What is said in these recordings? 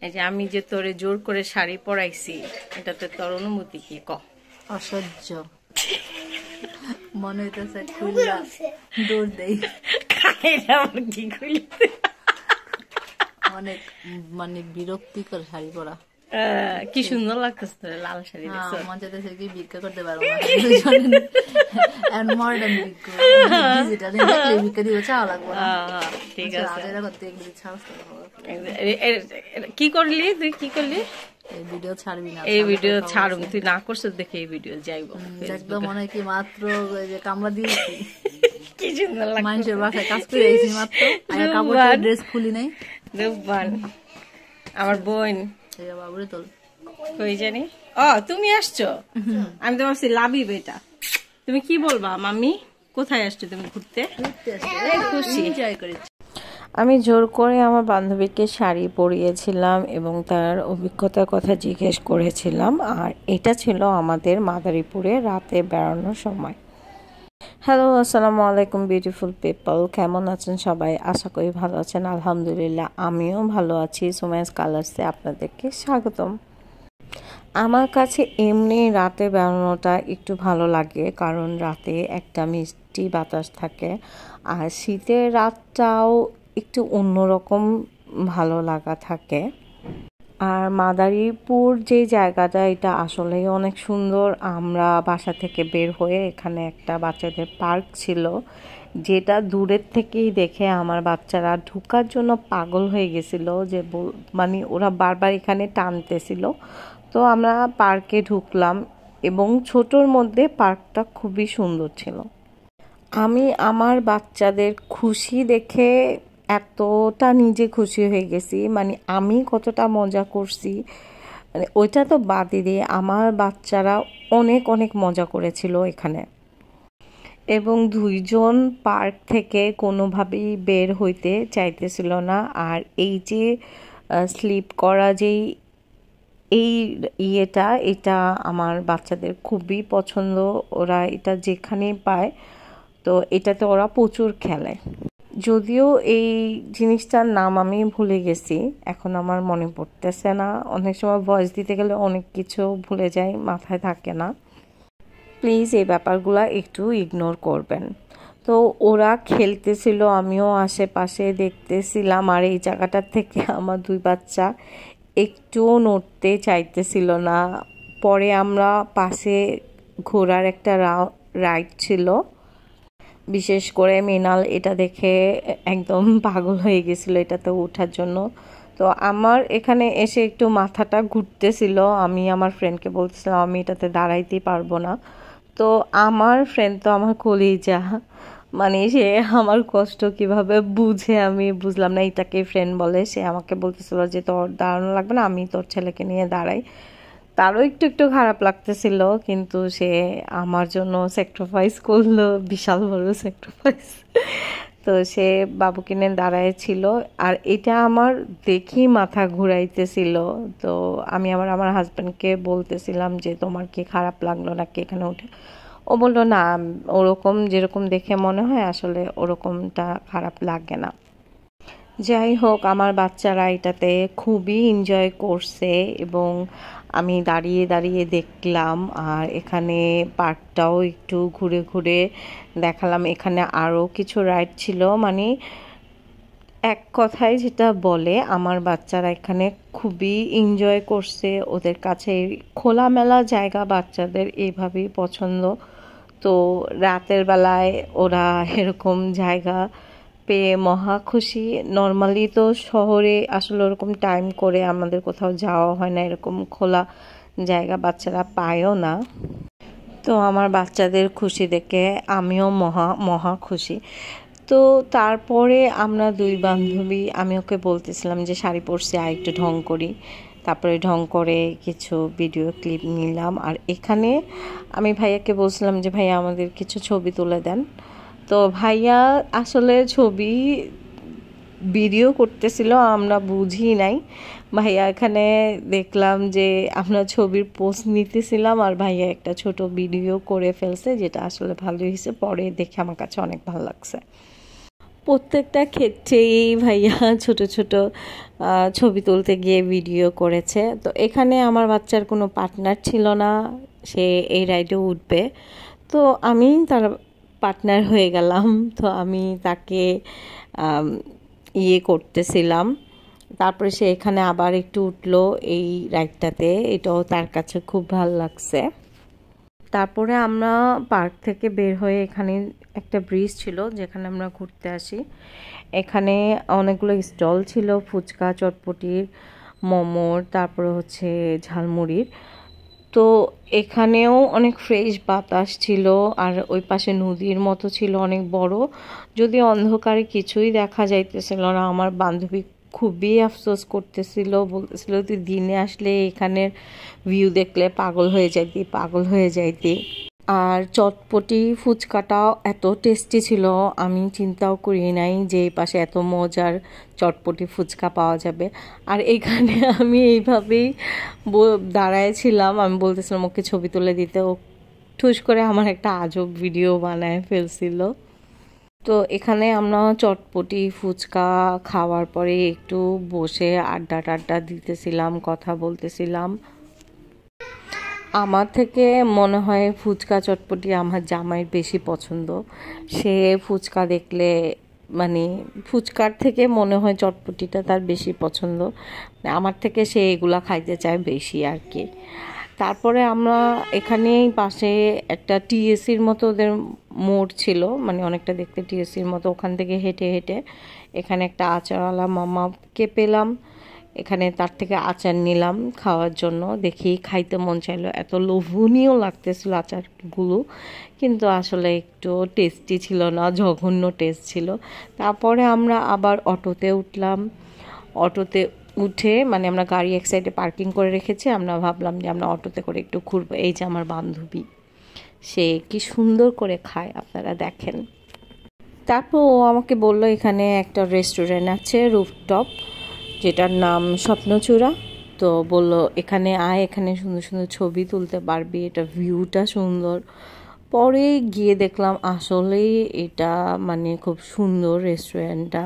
এই যে আমি যে তোরে জোর করে শাড়ি পরাইছি, এটাতে তোর অনুমতি কি? ক। অসহ্য মনে হইতেছে খুললা দৌড় দেই। কি খুলতে অনেক মানে বিরক্তিকর শাড়ি পরা। কি সুন্দর লাগতেছে তোর লাল শাড়ি। মন চাইতেছে কি ভিক্ষা করতে পারবো ভিক্ষা দিয়ে চাওয়া লাগবো। ঠিক আছে, করতে কি করলি তুই? কি করলি? এই ভিডিও ছাড়বি না? এই ভিডিও ছাড়ুম, তুই না করছিস দেখে এই ভিডিও যাইব। একদম মনে হয় কি মাত্র কামড়া দিয়েছি। কি সুন্দর লাগে মানুষের বাসায় কাজ করে এসেছি মাত্র, কাপড় ড্রেস খুলি নাই। আমার বোন বাবুরে তোল কই জানি। তুমি আসছো? আমি তো ভাবছি লাভিব এটা। তুমি কি বলবা মাম্মি? কোথায় আসছো তুমি? ঘুরতে খুশি করেছি। আমি জোর করে আমার বান্ধবীকে শাড়ি পরিয়েছিলাম এবং তার অভিজ্ঞতার কথা জিজ্ঞেস করেছিলাম। আর এটা ছিল আমাদের মাদারীপুরে রাতে বেড়ানোর সময়। হ্যালো, আসসালামু আলাইকুম বিউটিফুল পিপল, কেমন আছেন সবাই? আশা করি ভালো আছেন। আলহামদুলিল্লাহ আমিও ভালো আছি। সুমাইয়াস কালার্সে আপনাদেরকে স্বাগতম। আমার কাছে এমনি রাতে বেড়ানোটা একটু ভালো লাগে, কারণ রাতে একটা মিষ্টি বাতাস থাকে আর শীতের রাতটাও একটু অন্যরকম ভালো লাগা থাকে। আর মাদারীপুর যে জায়গাটা, এটা আসলেই অনেক সুন্দর। আমরা বাসা থেকে বের হয়ে এখানে একটা বাচ্চাদের পার্ক ছিল, যেটা দূরের থেকেই দেখে আমার বাচ্চারা ঢোকার জন্য পাগল হয়ে গেছিল, যে মানে ওরা বারবার এখানে টানতেছিল। তো আমরা পার্কে ঢুকলাম এবং ছোটোর মধ্যে পার্কটা খুবই সুন্দর ছিল। আমি আমার বাচ্চাদের খুশি দেখে এতটা নিজে খুশি হয়ে গেছি, মানে আমি কতটা মজা করছি মানে ওইটা তো বাদই দিয়ে আমার বাচ্চারা অনেক অনেক মজা করেছিল এখানে। এবং দুইজন পার্ক থেকে কোনোভাবেই বের হইতে চাইতেছিল না। আর এই যে স্লিপ করা যেই এটা আমার বাচ্চাদের খুবই পছন্দ। ওরা এটা যেখানেই পায় তো এটাতে ওরা প্রচুর খেলে। যদিও এই জিনিসটার নাম আমি ভুলে গেছি, এখন আমার মনে পড়তেছে না। অনেক সময় ভয়েস দিতে গেলে অনেক কিছু ভুলে যাই, মাথায় থাকে না। প্লিজ এই ব্যাপারগুলো একটু ইগনোর করবেন। তো ওরা খেলতেছিল, আমিও আশেপাশে দেখতেছিলাম। আর এই জায়গাটার থেকে আমার দুই বাচ্চা একটুও নড়তে চাইতেছিল না। পরে আমরা পাশে ঘোড়ার একটা রাইড ছিল, বিশেষ করে মৃণাল এটা দেখে একদম পাগল হয়ে গেছিল এটাতে ওঠার জন্য। তো আমার এখানে এসে একটু মাথাটা ঘুরতেছিল। আমি আমার ফ্রেন্ডকে বলতেছিলাম আমি এটাতে দাঁড়াইতেই পারবো না। তো আমার ফ্রেন্ড তো আমার কলিজা, মানে সে আমার কষ্ট কিভাবে বুঝে আমি বুঝলাম না, এটাকে ফ্রেন্ড বলে। সে আমাকে বলতেছিল যে তোর দাঁড়ানো লাগবে না, আমি তোর ছেলেকে নিয়ে দাঁড়াই। তারও একটু একটু খারাপ লাগতেছিল, কিন্তু সে আমার জন্য স্যাক্রিফাইস করলো, বিশাল বড় স্যাক্রিফাইস। তো সে বাবুকে নিয়ে দাঁড়ায় ছিল। আর এটা আমার দেখি মাথা ঘুরাইতেছিল। তো আমি আমার হাজব্যান্ডকে বলতেছিলাম যে তোমার কি খারাপ লাগলো নাকি এখানে উঠে? ও বললো না, ওরকম যেরকম দেখে মনে হয় আসলে ওরকমটা খারাপ লাগে না। যাই হোক, আমার বাচ্চারা এটাতে খুবই এনজয় করছে এবং আমি দাঁড়িয়ে দাঁড়িয়ে দেখলাম। আর এখানে পার্কটাও একটু ঘুরে ঘুরে দেখালাম। এখানে আরও কিছু রাইড ছিল, মানে এক কথায় যেটা বলে আমার বাচ্চারা এখানে খুবই এনজয় করছে। ওদের কাছে খোলামেলা জায়গা বাচ্চাদের এইভাবেই পছন্দ। তো রাতের বেলায় ওরা এরকম জায়গা পেয়ে মহা খুশি। নর্মালি তো শহরে আসলে ওরকম টাইম করে আমাদের কোথাও যাওয়া হয় না, এরকম খোলা জায়গা বাচ্চারা পায়ও না। তো আমার বাচ্চাদের খুশি দেখে আমিও মহা খুশি। তো তারপরে আমরা দুই বান্ধবী, আমি ওকে বলতেছিলাম যে শাড়ি পরছি আর একটু ঢং করি। তারপরে ঢং করে কিছু ভিডিও ক্লিপ নিলাম। আর এখানে আমি ভাইয়াকে বলছিলাম যে ভাইয়া আমাদের কিছু ছবি তুলে দেন। তো ভাইয়া আসলে ছবি ভিডিও করতেছিল, আমরা বুঝি নাই। ভাইয়া এখানে দেখলাম যে আমরা ছবির পোস্ট নিতেছিলাম আর ভাইয়া একটা ছোট ভিডিও করে ফেলছে, যেটা আসলে ভালো হয়েছে। পরে দেখে আমার কাছে অনেক ভালো লাগছে। প্রত্যেকটা ক্ষেত্রেই ভাইয়া ছোট ছোট ছবি তুলতে গিয়ে ভিডিও করেছে। তো এখানে আমার বাচ্চার কোনো পার্টনার ছিল না, সে এই রাইডে উঠবে, তো আমি তার পার্টনার হয়ে গেলাম। তো আমি তাকে ইয়ে করতেছিলাম, তারপরে সে এখানে আবার একটু উঠলো এই রাইডটাতে, এটাও তার কাছে খুব ভালো লাগছে। তারপরে আমরা পার্ক থেকে বের হয়ে এখানে একটা ব্রিজ ছিল যেখানে আমরা ঘুরতে আসি। এখানে অনেকগুলো স্টল ছিল, ফুচকা, চটপটির, মোমোর, তারপরে হচ্ছে ঝালমুড়ির। তো এখানেও অনেক ফ্রেশ বাতাস ছিল, আর ওই পাশে নদীর মতো ছিল অনেক বড়, যদি অন্ধকারে কিছুই দেখা যাইতেছিল না। আমার বান্ধবী খুবই আফসোস করতেছিল, বলতেছিল তুই দিনে আসলে এখানের ভিউ দেখলে পাগল হয়ে যাইতি। আর চটপটি ফুচকাটাও এত টেস্টি ছিল, আমি চিন্তাও করি নাই যে এই পাশে এত মজার চটপটি ফুচকা পাওয়া যাবে। আর এখানে আমি এইভাবেই দাঁড়ায়ছিলাম, আমি বলতেছিলাম ওকে ছবি তুলে দিতে, ও ঠুস করে আমার একটা আজব ভিডিও বানায় ফেলছিল। তো এখানে আমরা চটপটি ফুচকা খাওয়ার পরে একটু বসে আড্ডা দিতেছিলাম, কথা বলতেছিলাম। আমার থেকে মনে হয় ফুচকা চটপটি আমার জামাইয়ের বেশি পছন্দ। সে ফুচকা দেখলে মানে ফুচকার থেকে মনে হয় চটপটিটা তার বেশি পছন্দ, আমার থেকে সে এগুলা খাইতে চায় বেশি আর কি। তারপরে আমরা এখানেই পাশে একটা টিএসির মতো ওদের মোড় ছিল, মানে অনেকটা দেখতে টিএসির মতো, ওখান থেকে হেঁটে এখানে একটা আচারওয়ালা মামাকে পেলাম, এখানে তার থেকে আচার নিলাম খাওয়ার জন্য। দেখি খাইতে মন চাইলো, এত লোভনীয় লাগতেছিল আচারগুলো, কিন্তু আসলে একটু টেস্টি ছিল না, জঘন্য টেস্ট ছিল। তারপরে আমরা আবার অটোতে উঠলাম। অটোতে উঠে মানে আমরা গাড়ি এক সাইডে পার্কিং করে রেখেছি, আমরা ভাবলাম যে আমরা অটোতে করে একটু ঘুরবো। এই যে আমার বান্ধবী, সে কি সুন্দর করে খায় আপনারা দেখেন। তারপর ও আমাকে বলল এখানে একটা রেস্টুরেন্ট আছে রুফটপ, যেটার নাম স্বপ্নচূড়া। তো বলল এখানে আয়, এখানে সুন্দর সুন্দর ছবি তুলতে পারবি, এটা ভিউটা সুন্দর। পরে গিয়ে দেখলাম আসলেই এটা মানে খুব সুন্দর রেস্টুরেন্টটা।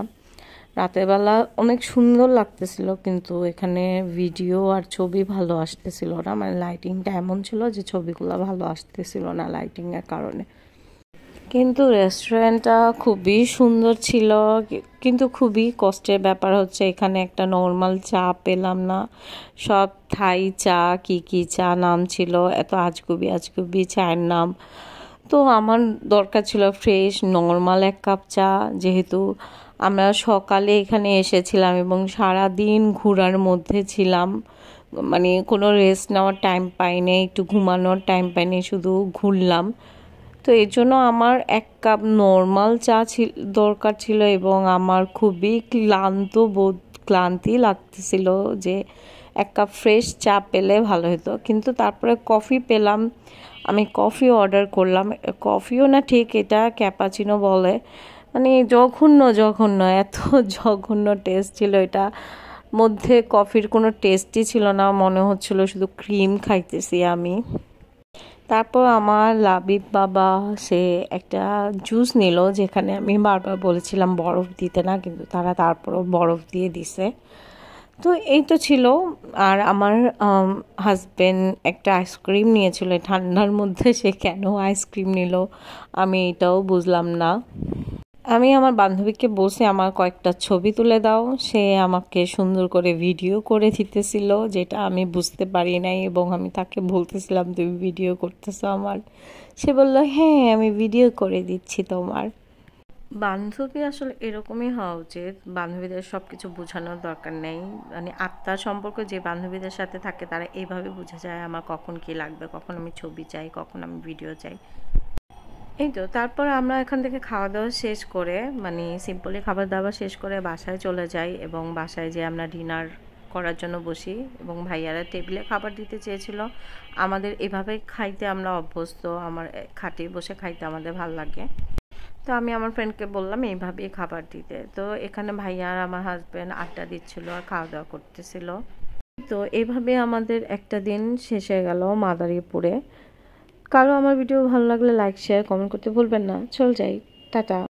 রাতের বেলা অনেক সুন্দর লাগতেছিল, কিন্তু এখানে ভিডিও আর ছবি ভালো আসতেছিল না, মানে লাইটিংটা এমন ছিল যে ছবিগুলো ভালো আসতেছিল না লাইটিংয়ের কারণে। কিন্তু রেস্টুরেন্টটা খুবই সুন্দর ছিল, কিন্তু খুবই কষ্টের ব্যাপার হচ্ছে এখানে একটা নর্মাল চা পেলাম না, সব থাই চা, কি চা নাম ছিল, এত আজগুবি চায়ের নাম। তো আমার দরকার ছিল ফ্রেশ নর্মাল এক কাপ চা, যেহেতু আমরা সকালে এখানে এসেছিলাম এবং সারা দিন ঘোরার মধ্যে ছিলাম, মানে কোনো রেস্ট নেওয়ার টাইম পাইনি, একটু ঘুমানোর টাইম পাইনি, শুধু ঘুরলাম। তো এর জন্য আমার এক কাপ নর্মাল চা দরকার ছিল, এবং আমার খুবই ক্লান্তি লাগতেছিল যে এক কাপ ফ্রেশ চা পেলে ভালো হতো। কিন্তু তারপরে কফি পেলাম, আমি কফি অর্ডার করলাম, কফিও না ঠিক, এটা ক্যাপাচিনো বলে, মানে জঘন্য এত জঘন্য টেস্ট ছিল এটা, মধ্যে কফির কোনো টেস্টই ছিল না, মনে হচ্ছিল শুধু ক্রিম খাইতেছি আমি। তারপর আমার লাবিব বাবা সে একটা জুস নিল, যেখানে আমি বারবার বলেছিলাম বরফ দিতে না, কিন্তু তারা তারপরও বরফ দিয়ে দিছে। তো এই তো ছিল। আর আমার হাজবেন্ড একটা আইসক্রিম নিয়েছিল ঠান্ডার মধ্যে, সে কেন আইসক্রিম নিল আমি এটাও বুঝলাম না। আমি আমার বান্ধবীকে বসে আমার কয়েকটা ছবি তুলে দাও, সে আমাকে সুন্দর করে ভিডিও করে দিতেছিল, যেটা আমি বুঝতে পারি নাই, এবং আমি তাকে বলতেছিলাম তুমি ভিডিও করতেছো আমার, সে বলল হ্যাঁ আমি ভিডিও করে দিচ্ছি তোমার। বান্ধবী আসলে এরকমই হওয়া উচিত, বান্ধবীদের সব কিছু বোঝানোর দরকার নেই, মানে আত্মার সম্পর্ক যে বান্ধবীদের সাথে থাকে তারা এইভাবে বোঝা যায় আমার কখন কি লাগবে, কখন আমি ছবি চাই, কখন আমি ভিডিও চাই। এই তো তারপর আমরা এখান থেকে খাওয়া দাওয়া শেষ করে, মানে সিম্পলি খাবার দাবার শেষ করে বাসায় চলে যাই, এবং বাসায় যেয়ে আমরা ডিনার করার জন্য বসি, এবং ভাইয়ারা টেবিলে খাবার দিতে চেয়েছিল। আমাদের এভাবে খাইতে আমরা অভ্যস্ত, আমার খাটে বসে খাইতে আমাদের ভালো লাগে। তো আমি আমার ফ্রেন্ডকে বললাম এইভাবেই খাবার দিতে। তো এখানে ভাইয়া আর আমার হাজব্যান্ড আড্ডা দিচ্ছিল আর খাওয়া দাওয়া করতেছিল। তো এইভাবে আমাদের একটা দিন শেষ হয়ে গেল মাদারীপুরে। কারো আমার ভিডিও ভালো লাগলে লাইক শেয়ার কমেন্ট করতে ভুলবেন না। চল যাই, টাটা।